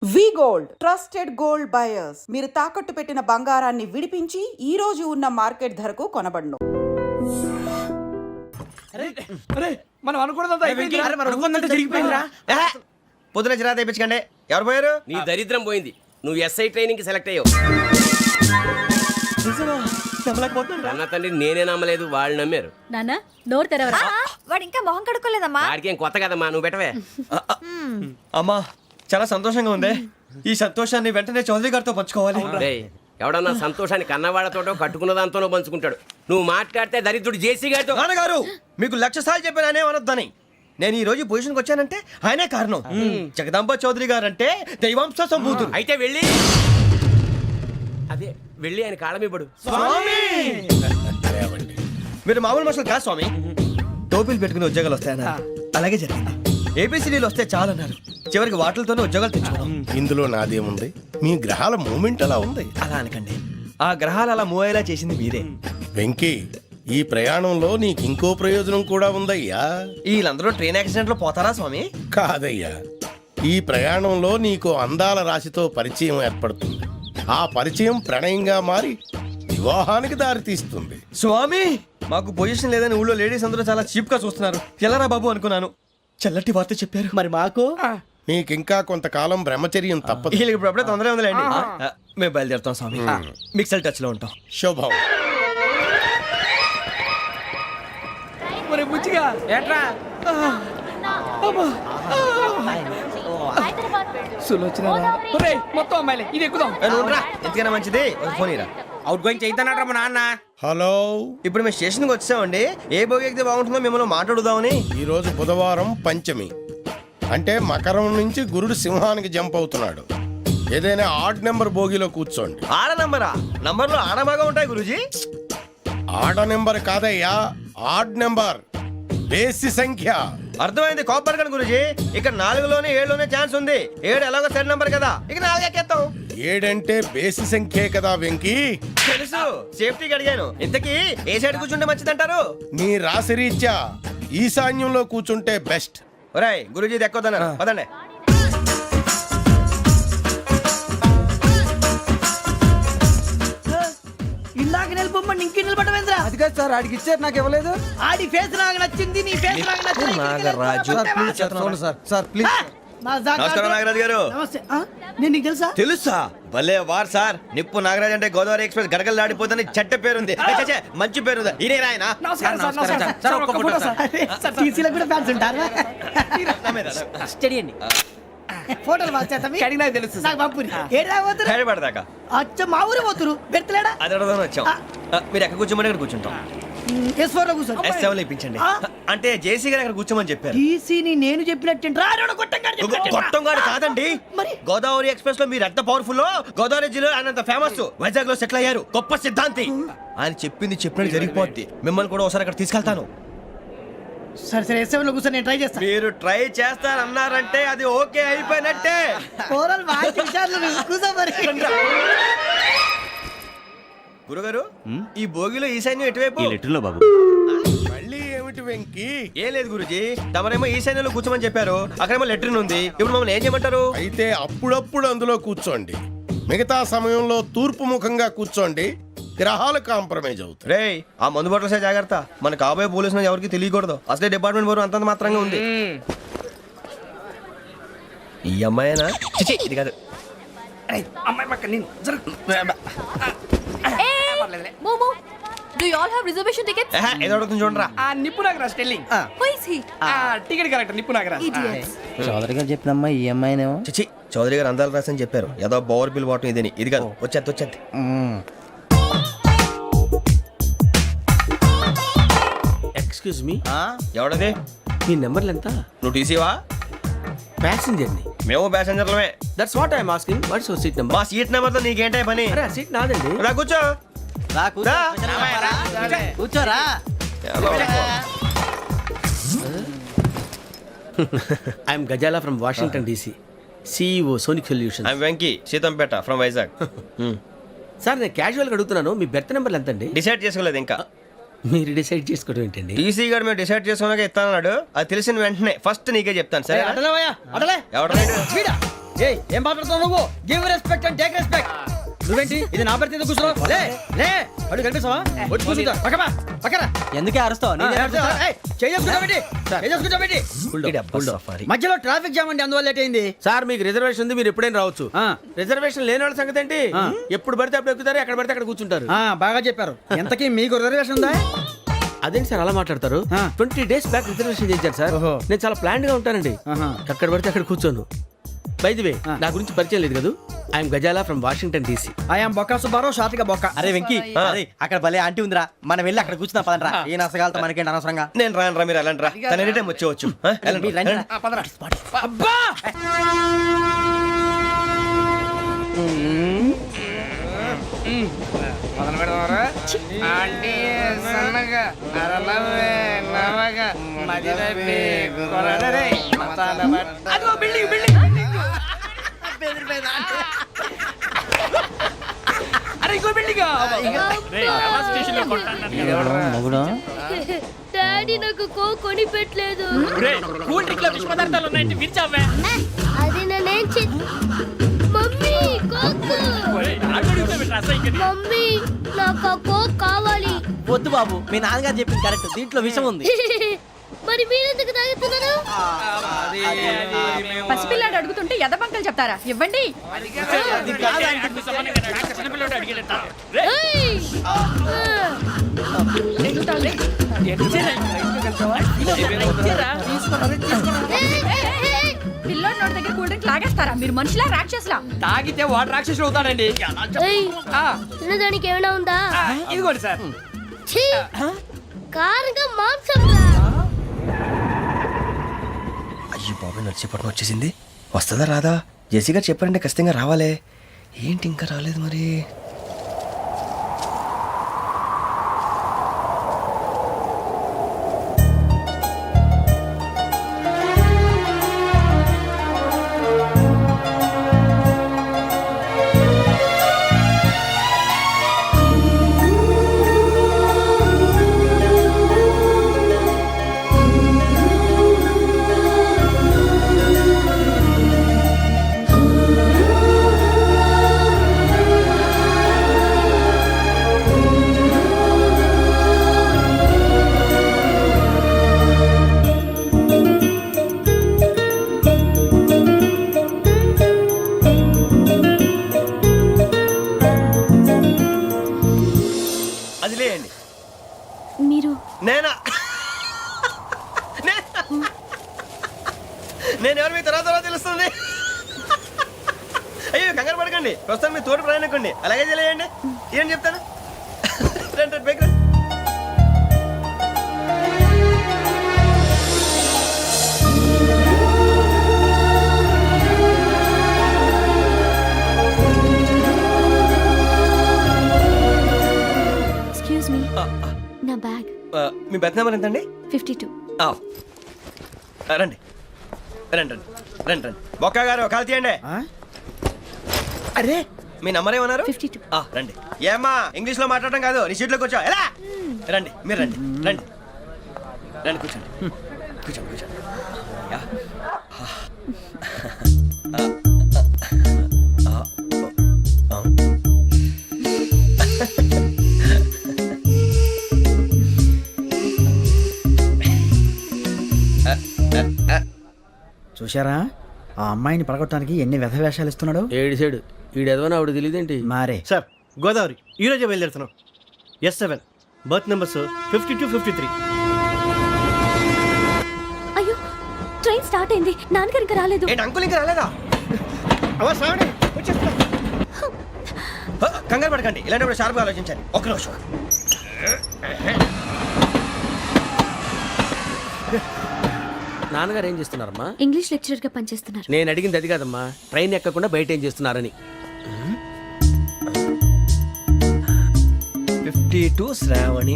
వి gold trusted gold buyers మీరు తాకట్టు పెట్టిన బంగారాన్ని విడిపించి ఈ రోజు ఉన్న మార్కెట్ ధరకు కొనబడును. మనం అనుకున్నదంతా జరిగిపోయిందిరా. పొద్దున చిరా తెప్పించకండి. ఎవరు పోయారు? నీ దరిద్రం పోయింది. నువ్వు ఎస్ఐ ట్రైనింగ్ కి సెలెక్ట్ అయ్యావు. అన్న తండ్రి నేనే నమ్మలేదు, వాళ్ళు నమ్మారు. నాన్న నోరు తెరవరా. వాడు ఇంకా మొహం కడుక్కోలేదమ్మా. వాడికి ఏం కొత్త కదమ్మా, నువ్వు పెట్టవే. అమ్మా చాలా సంతోషంగా ఉంది. ఈ సంతోషాన్ని వెంటనే చౌదరి గారితో పంచుకోవాలి. డేయ్, ఎవడన్నా సంతోషాన్ని కన్నవాళ్లతోటో కట్టుకున్న దాంతోనో పంచుకుంటాడు. నువ్వు మాట్లాడితే దరిద్రుడు జేసీ గారితో. నాన్నగారు మీకు 1,00,000 సార్లు చెప్పానే అనొద్దని. నేను ఈ రోజు పొజిషన్కి వచ్చానంటే ఆయనే కారణం. జగదాంబ చౌదరి గారు అంటే దైవాంశ సంభూతుడు. అయితే వెళ్ళి అదే వెళ్ళి ఆయన కాళ్ళమివ్వడు. మీరు మామూలు మనుషులు కాదు స్వామి. టోపీలు పెట్టుకుని ఉద్యోగాలు వస్తాయన్నా అలాగే జరిగింది. ఏపీసీడీలు వస్తే చాలన్నారు. చివరికి వాటిలతోనే ఉద్యోగాలు తెచ్చుకున్నాం. ఇందులో నాదేముంది? మీ గ్రహాల మూమెంట్ అలా ఉంది. అలా అనకండి, ఆ గ్రహాలు అలా మూవ్ అయ్యేలా చేసింది మీరే. వెంకీ, ఈ ప్రయాణంలో నీకు ఇంకో ప్రయోజనం కూడా ఉందయ్యా. వీళ్ళందరూ ట్రైన్ యాక్సిడెంట్ లో పోతారా స్వామి? కాదయ్యా, ఈ ప్రయాణంలో నీకు అందాల రాశితో పరిచయం ఏర్పడుతుంది. ఆ పరిచయం ప్రణయంగా మారి వివాహానికి దారితీస్తుంది. స్వామి మాకు పొజిషన్ లేదని ఊళ్ళో లేడీస్ అందరూ చాలా చీప్ గా చూస్తున్నారు. ఎలారా బాబు అనుకున్నాను. చల్లటి వార్త చెప్పారు. మరి మాకు నీకింకా కొంతకాలం బ్రహ్మచర్యం తప్పదు. వీళ్ళకి ఇప్పుడు అప్పుడే తొందరగా ఉందిలేండి. మేము బయలుదేరుతాం స్వామి. మిక్సెల్ టచ్ లో ఉంటాం. శుభం. మరి బుచ్చిగా ఏట్రా సులోచన మొత్తం అమ్మాయిలే, ఇది ఎక్కుదాం. ఎందుకైనా మంచిది ఒక ఫోన్ ఇరా. అవుట్ గోయింగ్ చేద్దానట్రా మా నాన్న. హలో, ఇప్పుడు మేము స్టేషన్కి వచ్చామండి. ఏ బోగి ఎక్కితే బాగుంటుందో మిమ్మల్ని మాట్లాడుదామని. ఈరోజు బుధవారం పంచమి, అంటే మకరం నుంచి గురుడు సింహానికి జంప్ అవుతున్నాడు. ఏదైనా ఆడ్ నెంబర్ బోగిలో కూర్చోండి. ఆడ నంబరా? నంబర్లో ఆడ బాగా ఉంటాయి గురూజీ. ఆడ నెంబర్ కాదయ్యా, ఆడ్ నెంబర్, బేసి సంఖ్య. అర్థమైంది. కాపర్ కానీ గురూజీ, ఇక్కడ 4లోనే 7లోనే ఛాన్స్ ఉంది. 7 ఎలాగో సెడ్ నంబర్ కదా, ఇక 4 ఎక్కేస్తాం. 7 అంటే బేసి సంఖ్యే కదా వెంకీ. తెలుసు, సేఫ్టీకి అడిగాను. ఇంతకీ ఏ సైడ్ కూర్చుంటే మంచిదంటారు? నీ రాశి రీత్యా ఈశాన్యంలో కూర్చుంటే బెస్ట్. ఒరేయ్ గురూజీ దెక్కొద్దన్నారు, పదండి. ఇందాక నిలబొమ్మని ఇంకే నిలబడమేంద్రా? అది కాదు సార్, ఆడికి ఇచ్చారు, నాకు ఇవ్వలేదు. ఆడి ఫేస్ నాకు నచ్చింది, నీ ఫేస్ నాకు నచ్చింది. నాగరాజు. Sir please. నమస్కారం నాగరాజు గారు. నమస్తే. నేను నీకు తెలుసా? తెలుసా? భలే వార్ సార్. నిప్పు నాగరాజ్ అంటే గోదావరి ఎక్స్ప్రెస్ గడగలు దాడిపోతుంది చెట్ట పేరుంది. మంచి పేరు. ఇదే ఆయన. నమస్కారం సార్. నమస్కారం సార్. ఒక్క ఫోటో సార్. సార్ టీసీలో కూడా ఫ్యాన్స్ ఉంటారా? స్టడీ అండి. ఫోటోలు మార్చేస్తాం. కడిగినా తెలుసు నాకు పంపుని. ఏడా పోతురు? హైదరాబాద్ అచ్చ మా ఊరు పోతురు. పెడతలేడా? అది అడగదామని వచ్చాం. మీరు ఎక్కడ కూర్చోమని అక్కడ కూర్చుంటాం. S4 లో కూర్చో. S7 ఇప్పించండి. అంటే జేసీ గారు అక్కడ కూర్చోమని చెప్పారు. టీసీని నేను చెప్పినట్టు గొట్టంగాడు కాదండి. మరి గోదావరి ఎక్స్ప్రెస్ లో మీరు ఎంత పవర్ఫుల్. గోదావరి జిల్లా ఆయన ఫేమస్. వైజాగ్ లో సెటిల్ అయ్యారు. గొప్ప సిద్ధాంతి. ఆయన చెప్పింది చెప్పినట్టు జరిగిపోద్ది. మిమ్మల్ని కూడా ఒకసారి అక్కడ తీసుకెళ్తాను. సరే సరే S7 లో కూర్చొని నేను ట్రై చేస్తాను. మీరు ట్రై చేస్తారన్నారంటే అది ఓకే అయిపోయినట్టే. ఓవరాల్ బాగా చూశారు. కూర్చో మరి. గురుగారు, ఈ భోగిలో ఈశాన్యం ఎటువైపు? బాబు మళ్ళీ ఏమిటి వెంకీ? ఏం లేదు గురుజీ, తమరేమో ఈశాన్యంలో కూర్చోమని చెప్పారు. అక్కడేమో లెట్రిన్ ఉంది. ఇప్పుడు మమ్మల్ని ఏం చేయమంటారు? అయితే అప్పుడప్పుడు అందులో కూర్చోండి. మిగతా సమయంలో తూర్పు ముఖంగా కూర్చోండి. గ్రహాలు కాంప్రమైజ్ అవుతాయి. రే, ఆ మందు బాటలసే జాగ్రత్త. మన కాబోయే పోలీసులు ఎవరికి తెలియకూడదు. అసలే డిపార్ట్మెంట్ బోరు అంతంత మాత్రంగా ఉంది. ఈ అమ్మాయినా? చిచి, ఇది కాదు. అమ్మాయి పక్క నేను Momo, do you all have reservation tickets? ఏదో అడుగుతుంది చూడరా. ఆ నిప్పు Nagaraj telling. Who is he? ఆ టికెట్ కరెక్ట్ నిప్పు నాగరాజ్. Idiots. చౌదరి గారు చెప్పినమ్మా ఈ అమ్మాయినేమో. చిచి, చౌదరి గారు అందాలు రాసని చెప్పారు. ఏదో బోర్ బిల్ వాటం ఇదని. ఇది కాదు. వచ్చేది. Excuse me, ఎవడది? మీ నెంబర్లు ఎంత? నువ్వు టీసీవా? ప్యాసింజర్ ని. మేము ప్యాసెంజర్లమే. That's what I'm asking. What's your seat number? మా సీట్ నెంబర్ తో నీకేంటే పని? అరే ఆ సీట్ నాదండి. రా కూర్చో. రా. కూర్చోరా. I'm Gazala from Washington DC, CEO Sonic Solution. I'm Venky, Seethampeta from Vizag. Sir నేను క్యాజువల్గా అడుగుతున్నాను, మీ బెర్త్ నెంబర్లు ఎంత అండి? డిసైడ్ చేసుకోలేదు ఇంకా. మీరు డిసైడ్ చేసుకోవడం ఏంటండి? టీసీ గారు మేము డిసైడ్ చేసుకున్నాక ఇస్తానన్నాడు. అది తెలిసిన వెంటనే ఫస్ట్ నీకే చెప్తాను. సరే అడలేవయ్యా, అడలే. ఎవడ ఏం మాట్లాడుతున్నావు నువ్వు? Give respect and take respect. నువ్వేంటి ఇది నా పరిస్థితి కూర్చున్నావు? లే లే అడుగు కనిపిస్తావా? వచ్చి కూర్చుంటా పక్కమా పక్కన. ఎందుకే అరుస్తావు మధ్యలో ట్రాఫిక్ జామ్ అండి, అందువల్ల లేట్ అయింది. సార్ మీకు రిజర్వేషన్ ఉంది, మీరు ఎప్పుడైనా రావచ్చు. రిజర్వేషన్ లేని వాళ్ళ సంగతి ఏంటి? ఎప్పుడు పడితే అప్పుడు ఎక్కుతారు, ఎక్కడ పడితే అక్కడ కూర్చుంటారు. బాగా చెప్పారు. ఎంతకీ మీకు రిజర్వేషన్ ఉందా? అదేంటి సార్ అలా మాట్లాడతారు? 20 days బ్యాక్ రిజర్వేషన్ చేశారు సార్. ఓహో. నేను చాలా ప్లాన్డ్ గా ఉంటానండి. అక్కడ పడితే అక్కడ కూర్చోను. బై ది వే నా గురించి పరిచయం లేదు కదా, I'm Gazala from Washington DC. I'm Bokka Subbarao, షార్ట్గా బొక్క. అరే వెంకీ, అరే అక్కడ భలే ఆంటీ ఉందిరా, మనం వెళ్ళి అక్కడ కూర్చున్నా పదంరా. ఏ నసగాలతో మనకేంటి అనవసరంగా. నేను రాను రా, మీరు వెళ్ళండి రా. తన ఎనీ టైం వచ్చేవచ్చు. మీరు రండి రా. అబ్బా మొగుడు డాడీ నాకు కొని పెట్టలేదు. కూల్ డ్రింక్ లో విష పదార్థాలు ఉన్నాయంటే విరిచావే. అది నేనేం మమ్మీ కోక్. మమ్మీ నాకు కోక్ కావాలి. వద్దు బాబు, మీ నాన్నగారు చెప్పింది కరెక్ట్, దీంట్లో విషయం ఉంది. మరి మీరెందుకు తాగుతున్నారు? పసిపిల్లాడు అడుగుతుంటే ఎదబంకలు చెప్తారా? ఇవ్వండి. ఏయ్! పిల్లోడి నోటి దగ్గర కూల్ డ్రింక్ లాగేస్తారా? మీరు మనుషులా రాక్షసులా? తాగితే వాడు రాక్షసుడు అవుతాడండి. ఏయ్! తినడానికి ఏమైనా ఉందా? ఇదిగోండి సార్. ఛీ! కారంగా మాంసం రా. అయ్యి బాబు, నడిచిపట్నం వచ్చేసింది. వస్తుందా రాదా? జేసీ గారు చెప్పారంటే ఖచ్చితంగా రావాలే. ఏంటి ఇంకా రాలేదు మరి? అది లేయండి. మీరు నేనా? నేను ఎవరు మీ తర్వాత తెలుస్తుంది. అయ్యో కంగారు పడకండి, ప్రస్తుతం మీ తోటి ప్రయాణకండి. అలాగే తెలియండి. ఏం చెప్తాను. రండి రండి, బైక్ రండి. ఎక్స్క్యూజ్ మీ, నా బ్యాగ్. మీ బెత్ నెంబర్ ఎంతండి? 52. రండి రండి రండి రండి రండి. బొక్క గారు కాల్ తీయండి. అరే మీ నంబర్ ఏమన్నారు? 52. రండి. ఏమ్మా ఇంగ్లీష్ లో మాట్లాడడం కాదు, నీ సీట్లో కూర్చో. ఎలా రండి, మీరు రండి రండి రండి, కూర్చోండి కూర్చోండి కూర్చోండి. యా. చూశారా, ఆ అమ్మాయిని పడగొట్టడానికి ఎన్ని వ్యధ వేషాలు ఇస్తున్నాడు. ఏడిసాడు ఈడెదవని ఆవిడ తెలియదేంటి? మారే. సార్ గోదావరి ఈరోజే బయలుదేరుతున్నాం. S7 berth numbers 52, 53. అయ్యో, ట్రైన్ స్టార్ట్ అయింది. నాన్నగారు ఇంకా రాలేదు. ఏంటి అంకుల్ ఇంకా రాలేదా? కంగారు పడకండి, ఇలాంటప్పుడు షార్ప్గా ఆలోచించాలి. ఒక్క నిమిషం. నాన్నగారు ఏం చేస్తున్నారమ్మా? ఇంగ్లీష్ లెక్చరర్ గా పనిచేస్తున్నారు. నేను అడిగింది అది కాదమ్మా, ట్రైన్ ఎక్కకుండా బయట ఏం చేస్తున్నారని. 52 శ్రావణి,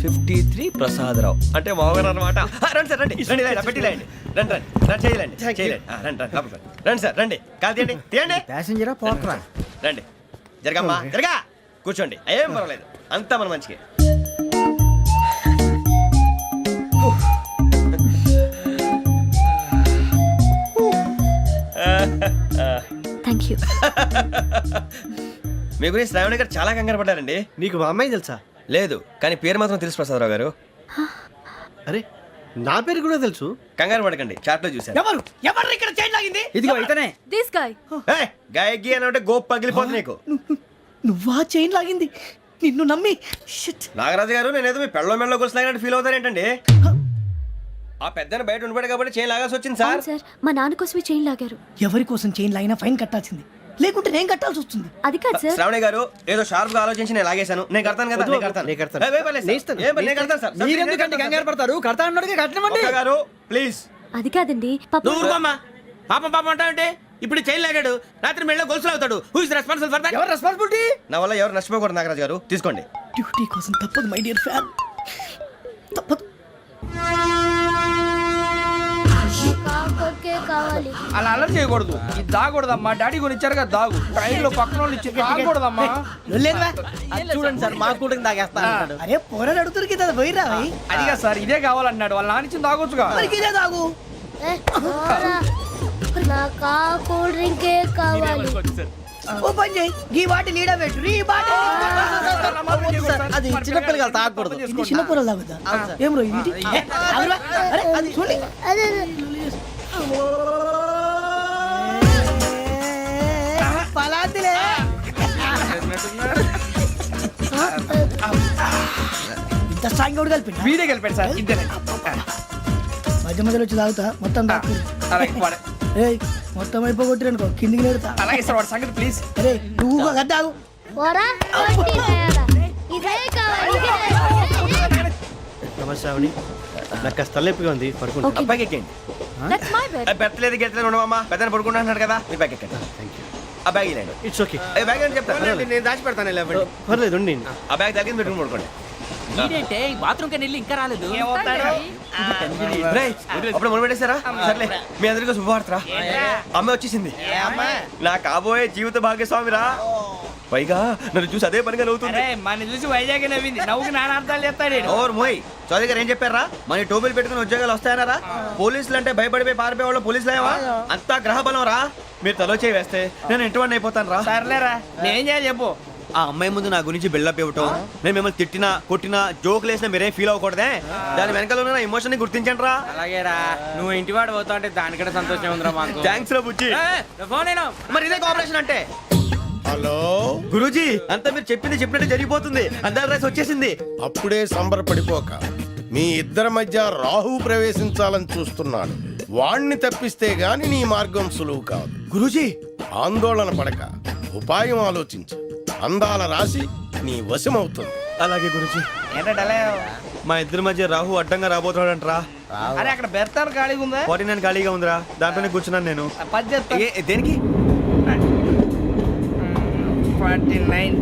53 ప్రసాదరావు అంటే మామగారు అనమాట. రండి సార్ రండి రండి, ఇలా పెట్టి లేండి. రండి రండి రండి, చేయలేండి చేయలేండి. రండి రండి లోపలికి రండి. రండి సార్ రండి, కాదు తీయండి తీయండి. ప్యాసింజరా పోట్రా. రండి, జరగమ్మా జరగా, కూర్చోండి. ఏం పర్వాలేదు, అంతా మన మంచిగా. Thank you. మీ గురించి శ్రావణి గారు చాలా కంగారు పడ్డారండి. నీకు మా అమ్మాయి తెలుసా? లేదు, కానీ పేరు మాత్రం తెలుసు ప్రసాదరావు గారు. అరే నా పేరు కూడా తెలుసు. కంగారు పడకండి, చాట్లో చూశాను. ఎవరు ఇక్కడ చైన్ లాగింది? ఇదిగో ఇతనే. This guy. గాయకి అని అంటే గోప్ పగిలిపోతుంది నీకు. నువ్వా చైన్ లాగింది? నిన్ను నమ్మి షిట్. నాగరాజు గారు, నేనేదో మీ పెళ్ళ మెళ్ళ గురిసిలాగినట్టు ఫీల్ అవుతారేంటండి? ఆ పెద్దని బయట ఉండిపోయాడు కాబట్టి చేయి లాగాల్సి వచ్చింది సార్. సార్ మా నాన్న కోసమే చైన్ లాగారు. ఎవరి కోసం చైన్ లాగినా ఫైన్ కట్టాల్సింది, లేకుంటే నేను కట్టాల్సి వస్తుంది. అది కాదు సార్. శ్రావణి గారు ఏదో షార్ప్ గా ఆలోచించి నేను లాగేశాను. నేను కడతాను కదా, నేను కడతాను. నేను కడతాను. ఏ, పర్లేదు సార్. ఏం పర్లేదు, నేను కడతాను సార్. మీరెందుకంటే కంగారు పడతారు? కడతా అన్నాడుగా కట్టమండి. ఒక్క గారు ప్లీజ్. అది కాదండి పాప. నువ్వు ఊరుకోమ్మా. పాపం అంటావంటే ఇప్పుడు చైన్ లాగాడు, రాత్రి మెళ్ళ గొలుసులు అవుతాడు. Who is responsible for that? ఎవరు రెస్పాన్సిబిలిటీ? నా వల్ల ఎవరు నష్టపోకూడదు నాగరాజు గారు, తీసుకోండి. డ్యూటీ కోసం తప్పదు మై డియర్ ఫ్యాన్, తప్పదు. అలా అల్లరి చేయకూడదు. ఇది దాగకూడదమ్మా. డాడీ కొని ఇచ్చారు కదా దాగు. ట్రైన్ లో పక్కన వాళ్ళు ఇచ్చి దాగకూడదమ్మా. చూడండి సార్, మా కూడా తాగేస్తా అన్నాడు. అరే పోరాడు అడుగుతారు కదా, పోయిరా అదిగా సార్, ఇదే కావాలన్నాడు. వాళ్ళ నాన్న ఇచ్చింది తాగొచ్చుగా. ఇదే తాగు. నాకు కూల్ డ్రింకే కావాలి. ఓ పని చేయి, ఈ బాటిల్ ఈడ పెట్టు. ఈ బాటిల్ అది చిన్నపిల్లలు తాగకూడదు. ఇది చిన్న పొరలు తాగుతా. ఏం రో ఇది? అరే అది చూడండి. పలాతిలే. ఇంత స్ట్రాంగ్ కూడా కలిపి వీడే గెలిపాడు సార్. ఇద్దరే. మధ్య మధ్యలో వచ్చి తాగుతా, మొత్తం తాగు. అలాగే వాడు. ఏయ్ మొత్తం అయిపోగొట్టిరనుకో కిందికి నేడుతా. అలాగే సార్, వాడు సంగతి ప్లీజ్. అరే నువ్వు కదా తాగు. నమస్తే శ్రావణి, నాకు కాస్త తలెప్పిగా ఉంది, పడుకుంటా. Okay. బ్యాగ్ ఎక్కండి. That's my bed. పెట్టలేదు గెట్టలేదు ఉండవమ్మా. పెద్దని పడుకుంటున్నాడు కదా, మీరు బ్యాగ్ ఎక్కండి. ఆ బ్యాగ్ ఇలాండి. It's okay. బ్యాగ్ అని చెప్తాను, నేను దాచి పెడతాను. లేవండి. పర్లేదు ఉండి. ఆ బ్యాగ్ తగ్గింది పెట్టుకుని పడుకోండి. బాత్రూమ్ కని వెళ్ళి ఇంకా రాలేదు. రేయ్, అప్పుడు మొదలు పెట్టేశారా? సర్లే, మీ అందరికీ శుభవార్తరా. అమ్మ వచ్చేసింది. నా కాబోయే జీవిత భాగ్యస్వామిరా. పైగా నన్ను చూసి అదే పనిగా నవ్వుతుంది. మన చూసి వైజాగ్ నవ్వింది. నవ్వుకి నాన్న అర్థాలు చెప్తాడు. ఓర్ మోయ్, చౌదరి గారు ఏం చెప్పారా? మన టోబీలు పెట్టుకుని ఉద్యోగాలు వస్తాయనరా? పోలీసులు అంటే భయపడిపోయి పారిపోయే వాళ్ళు పోలీసులు అయ్యావా? అంతా గ్రహ బలం రా. మీరు తలో చేయి వేస్తే నేను ఇంటివాడిని అయిపోతాను రా. సర్లేరా, నేనేం చేయాలి చెప్పు. ఆ అమ్మాయి ముందు నా గురించి బిల్డప్ ఇవ్వటం, నేను మిమ్మల్ని తిట్టినా కొట్టినా జోకులు వేసినా మీరేం ఫీల్ అవ్వకూడదే. దాని వెనకాల ఉన్న నా ఎమోషన్ ని గుర్తించండి రా. అలాగేరా, నువ్వు ఇంటి వాడు పోతా అంటే దానికంటే సంతోషం ఉందిరా మాకు. థ్యాంక్స్ రా బుజ్జి. ఫోన్ అయినా మరి ఇదే కోఆపరేషన్ అంటే. హలో గురూజీ, అంతా మీరు చెప్పింది చెప్పినట్టు జరిగిపోతుంది. అందాల రైస్ వచ్చేసింది. అప్పుడే సంబరపడిపోక. మీ ఇద్దరి మధ్య రాహు ప్రవేశించాలని చూస్తున్నాడు. వాణ్ణి తప్పిస్తే గాని నీ మార్గం సులువు కాదు. గురూజీ, ఆందోళన పడక, ఉపాయం ఆలోచించు. అందాల రాశి నీ వశమవుతుంది. అలాగే గురూజీ. ఏంటంటే మా ఇద్దరి మధ్య రాహు అడ్డంగా రాబోతున్నాడంట్రా. అరే అక్కడ బెర్తారు ఖాళీగా ఉందా? 49 ఖాళీగా ఉందిరా, దాంట్లోనే కూర్చున్నాను నేను. పది చెప్తా. దేనికి? 49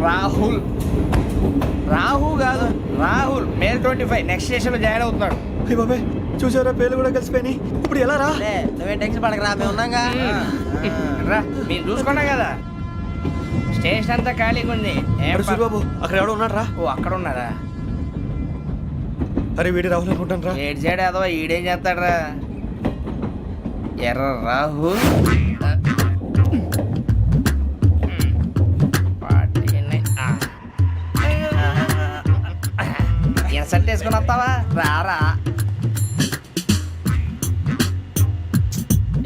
రాహుల్. రాహు కాదు, రాహుల్. మే 25 నెక్స్ట్ స్టేషన్ లో జాయిన్ అవుతున్నాడు. అయ్య బాబాయ్, చూసారా పేర్లు కూడా కలిసిపోయినాయి. ఇప్పుడు ఎలా రా? నువ్వేం టెన్షన్ పడకరా, మేము ఉన్నాగా. రా, మీరు చూసుకున్నా కదా స్టేషన్ అంతా ఖాళీగా ఉంది. ఏం అరే సూరిబాబు, అక్కడ ఎవడో ఉన్నాడు రా. ఓ అక్కడ ఉన్నారా? అరే వీడి రాహుల్ అనుకుంటాను రా. ఏడు సైడ్ అదో ఈడేం చేస్తాడరా? ఎర్ర రాహు. సెట్ వేసుకుని వస్తావా? రారా.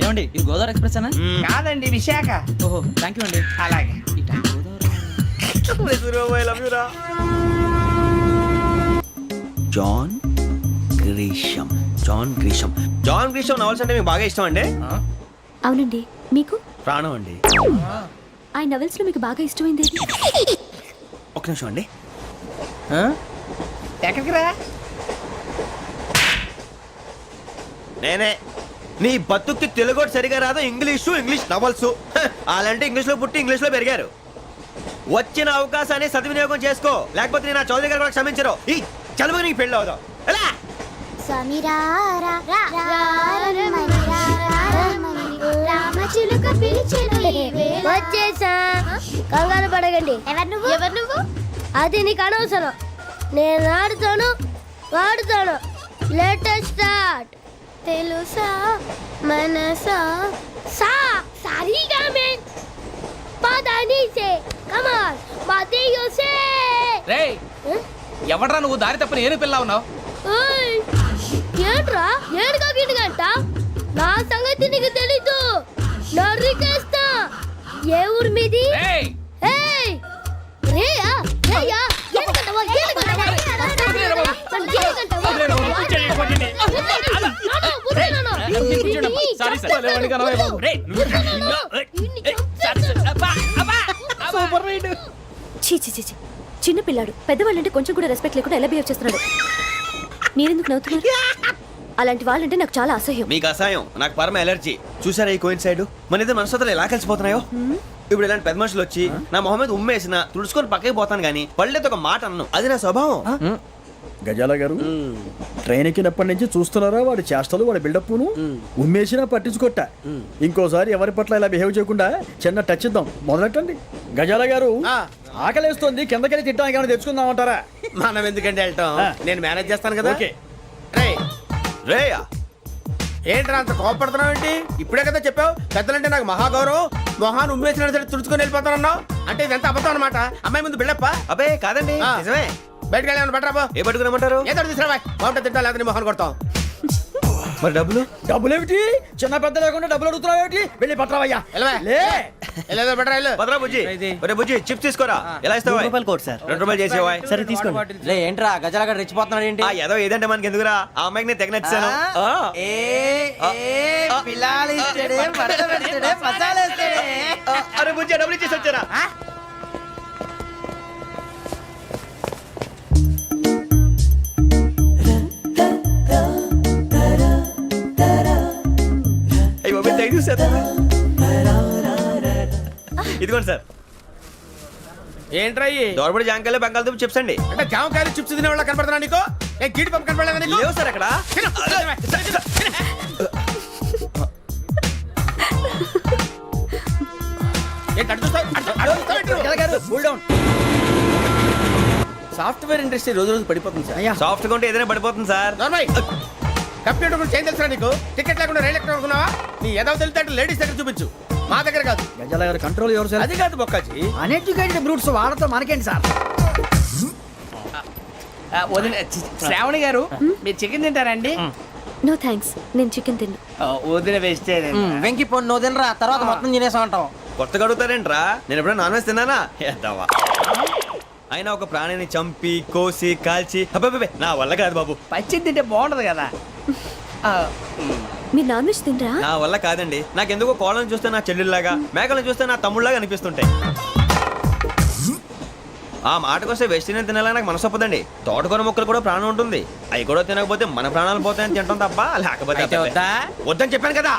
ఏమండి ఇది గోదావరి ఎక్స్ప్రెస్ అనా? కాదండి, విశాఖ. ఓహో థ్యాంక్ యూ అండి. అలాగే. సూరిబాబు, ఐ లవ్ యు రా. John Grisham. John Grisham. John Grisham novels అంటే మీకు బాగా ఇష్టం అండి? అవునండి. మీకు? ప్రాణం అండి. ఆ నవెల్స్ లో మీకు బాగా ఇష్టమైంది ఏది? ఒక్క నిమిషం అండి. ఎక్కడికి రా? నేనే. నీ బతుక్కి తెలుగు సరిగా రాదు, ఇంగ్లీష్ నవల్స్. అలాంటి ఇంగ్లీష్లో పుట్టి ఇంగ్లీష్లో పెరిగారు. వచ్చిన అవకాశాన్ని సద్వినియోగం చేసుకో, లేకపోతే నేను చౌదరి గారు కూడా క్షమించరు. ఈ చదువు నీకు పెళ్ళి అవుదాం. ఎలా? వచ్చేసా, కంగారు పడకండి. ఎవరు నువ్వు? అది నీకు అనవసరం. నేను ఆడుతాను, వాడుతాను. Latest start. తెలుసా మనసా సా సారీగా మెన్ పదని సే కమాన్ మాదేయో సే రేయ్ ఎవడ్రా నువ్వు దారి తప్పని ఏను పిల్ల ఉన్నావు? ఓయ్ ఏంట్రా ఏడుగా గిడుగంట నా సంగతి నీకు తెలీదు నరికేస్తా ఏ ఊరు మీది రేయ్ ఏయ్ రేయా రేయా ఏడుగంటవా ఏడుగంటవా సారీ సార్ సూపర్ రైడ్. చీ చీ చీ చీ. చిన్న పిల్లాడు పెద్దవాళ్ళంటే కొంచెం కూడా రెస్పెక్ట్ లేకుండా ఎలా బిహేవ్ చేస్తున్నాడు. మీరెందుకు నవ్వుతున్నారు? అలాంటి వాళ్ళంటే నాకు చాలా అసహ్యం. మీకు అసహాయం, నాకు పరమ ఎలర్జీ. చూసారా ఈ కోయిన్ సైడ్ మన ఇద్దరు మనసుతో ఎలా కలిసిపోతున్నాయో. ఇప్పుడు ఇలాంటి పెద్ద మనుషులు వచ్చి నా మొహం మీద ఉమ్మేసిన తుడుచుకొని పక్కకి పోతాను కానీ పళ్ళేతో ఒక మాట అన్ను, అది నా స్వభావం. గజాల గారు ట్రైన్ ఎక్కినప్పటి నుంచి చూస్తున్నారా వాడి చేష్టలు వాడి బిల్డప్ను ఉమ్మేసినా పట్టించుకోట. ఇంకోసారి ఎవరి పట్ల ఇలా బిహేవ్ చేయకుండా చిన్న టచ్ ఇద్దాం, మొదలెట్టండి. గజాల గారు ఆకలేస్తోంది, కిందకెళ్ళి తిట్టడానికి ఏమైనా తెచ్చుకుందామంటారా? మనం ఎందుకంటే వెళ్తాం, నేను మేనేజ్ చేస్తాను కదా. ఓకే. రేయా ఏంట్రా అంత కోపడుతున్నావు ఏంటి? ఇప్పుడే కదా చెప్పావు పెద్దలంటే నాకు మహాగౌరవం, మొహాన్ని ఉమ్మేసిన సరే తుడుచుకొని వెళ్ళిపోతానన్నావు. అంటే ఇదంతా అబద్ధం అనమాట. అమ్మాయి ముందు బిల్డప్ప. అబ్బే కాదండి, ఆ. నిజమే. బయటకు వెళ్ళాను బట్రాబో. ఏ పట్టుకురమ్మంటారు? ఏదో తీసుకురా బాగుంటే తింటా లేదా నీ మొహాన్ని కొడతాం. మరి డబ్బులు? డబ్బులేమిటి చిన్న పెద్ద లేకుండా డబ్బులు అడుగుతున్నావు ఏమిటి? వెళ్ళి పట్టరావయ్యా. వెళ్ళవా? లే వెళ్ళేదో బట్రా వెళ్ళు. భద్రా బుజ్జి, ఒరే బుజ్జి చిప్స్ తీసుకోరా. ఎలా ఇస్తావా? Court sir. 2 రూపాయలు చేసేవా? సరే తీసుకోండి. లే ఏంట్రా గజాల గారు రెచ్చిపోతున్నాడు ఏంటి? ఆ ఏదో ఏదంటే మనకి ఎందుకురా, ఆ అమ్మాయికి నేను తెగ నచ్చాను. అరే బుజ్జి డబ్బులు ఇచ్చేసి వచ్చారా? అయ్యో తెగ చూసేస్తా. ఇదిగోండి సార్. ఏంట్రా ఇయ్యి? దోరబడి జాంకాయలు బంగాళదుంప చిప్స్ అండి. అంటే జామకాయలు చిప్స్ తినే వాళ్ళ కనపడుతున్నా నీకు? ఏ గీడి పంప కనపడలేదా నీకు? లేవు సార్ అక్కడ. తిను, తిను, తిను. ఏంటి అటు చూస్తావు? అటు చూస్తావు ఏంటి? గజాల గారు కూల్ డౌన్. సాఫ్ట్వేర్ ఇండస్ట్రీ రోజు రోజు పడిపోతుంది సార్. అయ్యా సాఫ్ట్ గా ఉంటే ఏదైనా పడిపోతుంది సార్. నార్మల్ కంప్యూటర్ గురించి ఏం తెలుసా నీకు? టికెట్ లేకుండా రైలు ఎక్కడ అనుకున్నావా? నీ ఏదో తెలితే లేడీస్ దగ్గర చూపించు, మా దగ్గర కాదు. గజాల గారు కంట్రోల్ ఎవరు సార్? అది కాదు బొక్కాజీ. అన్ఎడ్యుకేటెడ్ బ్రూట్స్ వాళ్ళతో మనకేంటి సార్? వదిన శ్రావణి గారు మీరు చికెన్ తింటారండి? నో థ్యాంక్స్, నేను చికెన్ తిన్ను. వదిన వేస్తే వెంకి పొన్ను నువ్వు తినరా, తర్వాత మొత్తం తినేసా ఉంటాం. కొత్తగా అడుగుతారేంట్రా, నేను ఎప్పుడైనా నాన్ వెజ్ తిన్నానా? ఎద్దావా. అయినా ఒక ప్రాణిని చంపి కోసి కాల్చి అబ్బబ్బే నా వల్ల కాదు బాబు. పచ్చి తింటే బాగుంటది కదా. మీరు నాన్ వెజ్ తినరా? నా వల్ల కాదండి. నాకెందుకో కోళ్ళని చూస్తే నా చెల్లెల్లాగా, మేకలను చూస్తే నా తమ్ముళ్ళలాగా అనిపిస్తుంటాయి. ఆ మాటకొస్తే వెస్టిరియన్ తినాలని నాకు మనసు ఒప్పదండి. తోటకూర మొక్కలు కూడా ప్రాణం ఉంటుంది, అవి కూడా తినకపోతే మన ప్రాణాలు పోతాయని తింటాం తప్ప లేకపోతే వద్దా? వద్దని చెప్పాను కదా.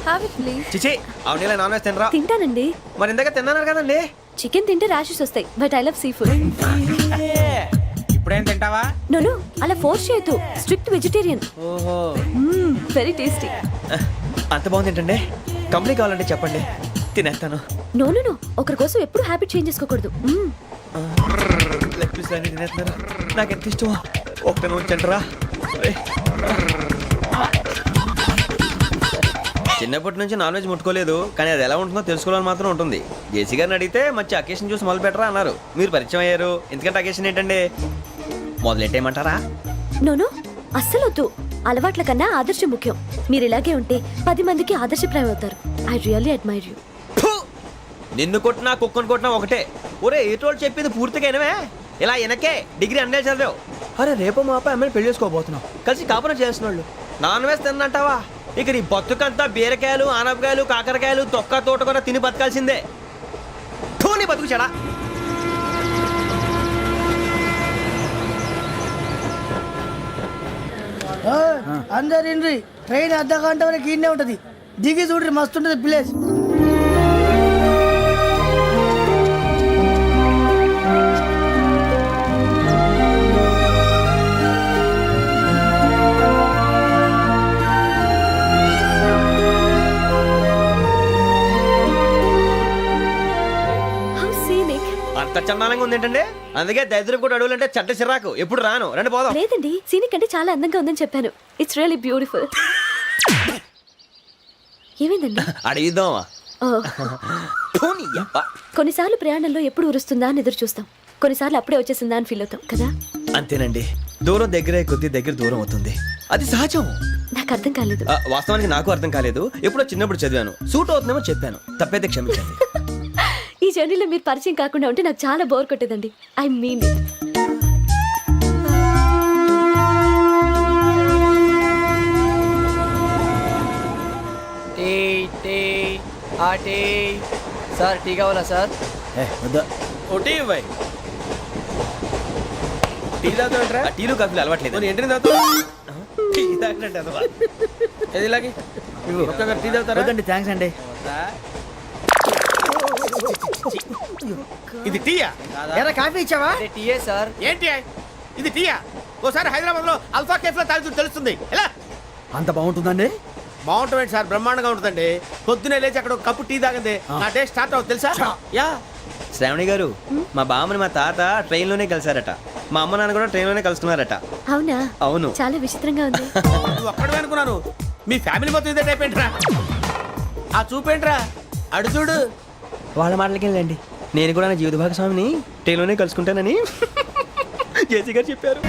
Have it please. చిచి అవునీ నాన్ వెజ్ తినరా? తింటానండి. మరి ఇందాక తిన్నాను కదండి. చికెన్ తింటే ర్యాషెస్ వస్తాయి, but I love sea food. ఇప్పుడేం తింటావా? నో అలా ఫోర్స్ చేయొద్దు, స్ట్రిక్ట్ వెజిటేరియన్. ఓహో వెరీ టేస్టీ. అంత బాగుంది ఏంటండి? కంపెనీ కావాలంటే చెప్పండి, తినేస్తాను. నో ఒకరి కోసం ఎప్పుడు హ్యాబిట్ చేంజ్ చేసుకోకూడదు. లెగ్ పీస్ అన్ని తినేస్తున్నారు, నాకు ఎంత ఇష్టమో. ఒకటే ఉంచండిరా. చిన్నప్పటి నుంచి నాన్ వెజ్ ముట్టుకోలేదు, కానీ అది ఎలా ఉంటుందో తెలుసుకోవాలని మాత్రం ఉంటుంది. జేసీ గారిని అడిగితే మంచి అకేషన్ చూసి మొదలు పెట్టరా అన్నారు. మీరు పరిచయం అయ్యారు, ఎందుకంటే అకేషన్ ఏంటండి? మొదలెట్టేయమంటారా? నో అస్సలు వద్దు. అలవాట్ల కన్నా ఆదర్శం ముఖ్యం. మీరు ఇలాగే ఉంటే 10 మందికి ఆదర్శప్రాయం అవుతారు. I really admire you. నిన్ను కొట్టినా కుక్కను కొట్టినా ఒకటే. ఒరే ఏటోళ్ళు చెప్పింది పూర్తిగా వినవే. ఇలా వెనకే డిగ్రీ అన్నే చదివావు. అరే రేపు మా అబ్బాయి అమ్మాయిని పెళ్లి చేసుకోబోతున్నావు, కలిసి కాపురం చేసిన వాళ్ళు నాన్ వెజ్ తిన్నంటావా? ఇక నీ బతుకంతా బీరకాయలు ఆనపకాయలు కాకరకాయలు తొక్క తోట కూడా తిని బతకాల్సిందే. నీ బతుకు చెడా. అందరు ఇండ్రి ట్రైన్ అర్ధ గంట వరకు ఇన్నే ఉంటది. దిగి చూడ్రి మస్తు ఉంటది ప్లేస్. అంత చందానంగా ఉంది ఏంటండి? అందుకే దరిద్రం కూడా అడవులంటే చెడ్డ చిరాకు. ఎప్పుడు రాను, రండి పోదాం. లేదండి సీనిక్ అంటే చాలా అందంగా ఉందని చెప్పాను. It's really beautiful. ఏమైందండి? అడిగిద్దామా? ఓ, కొన్నిసార్లు ప్రయాణంలో ఎప్పుడు ఉరుస్తుందా అని ఎదురు చూస్తాం, కొన్నిసార్లు అప్పుడే వచ్చేసిందా అని ఫీల్ అవుతాం కదా. అంతేనండి, దూరం దగ్గరే కొద్ది దగ్గర దూరం అవుతుంది, అది సహజం. నాకు అర్థం కాలేదు. వాస్తవానికి నాకు అర్థం కాలేదు. ఎప్పుడో చిన్నప్పుడు చదివాను, సూట్ అవుతుందేమో చెప్పాను, తప్పైతే క్షమించండి. ఈ జర్నీలో మీరు పరిచయం కాకుండా ఉంటే నాకు చాలా బోర్ కొట్టేదండి. I mean it. Tea tea ఆ టీ సార్ టీ కావాలా సార్? ఒకటి ఇవ్వాయి. టీ తాగుతాంట్రా? టీలు కాఫీలు అలవాట్లేదు. ఏంటి తాగుతావు? టీ తాగినట్టు అదవా? ఏది ఇలాగే టీ తాగుతారా? థ్యాంక్స్ అండి. ఇది టీయా? ఎరా కాఫీ ఇచ్చావా? టీయే సార్. ఏంటి ఇది టీయా? ఓసారి హైదరాబాద్ లో అల్ఫా కేఫ్ లో తాగుతూ తెలుస్తుంది. ఎలా అంత బాగుంటుందండి? బాగుంటుంది సార్, బ్రహ్మాండంగా ఉంటుందండి. పొద్దునే లేచి అక్కడ ఒక కప్పు టీ తాగింది నా డే స్టార్ట్ అవుతుంది తెలుసా? యా శ్రావణి గారు, మా బామ్మని మా తాత ట్రైన్ లోనే కలిసారట, మా అమ్మ నాన్న కూడా ట్రైన్ లోనే కలుసుకున్నారట. అవునా? అవును. చాలా విచిత్రంగా ఉంది. నువ్వు ఒక్కడే అనుకున్నాను, మీ ఫ్యామిలీ మొత్తం ఇదే టైప్ ఏంట్రా? ఆ చూపేంట్రా, అడు చూడు. వాళ్ళ మాటలకి వెళ్ళండి, నేను కూడా నా జీవిత భాగస్వామిని ట్రైన్ లోనే కలుసుకుంటానని జేసీ గారు చెప్పారు.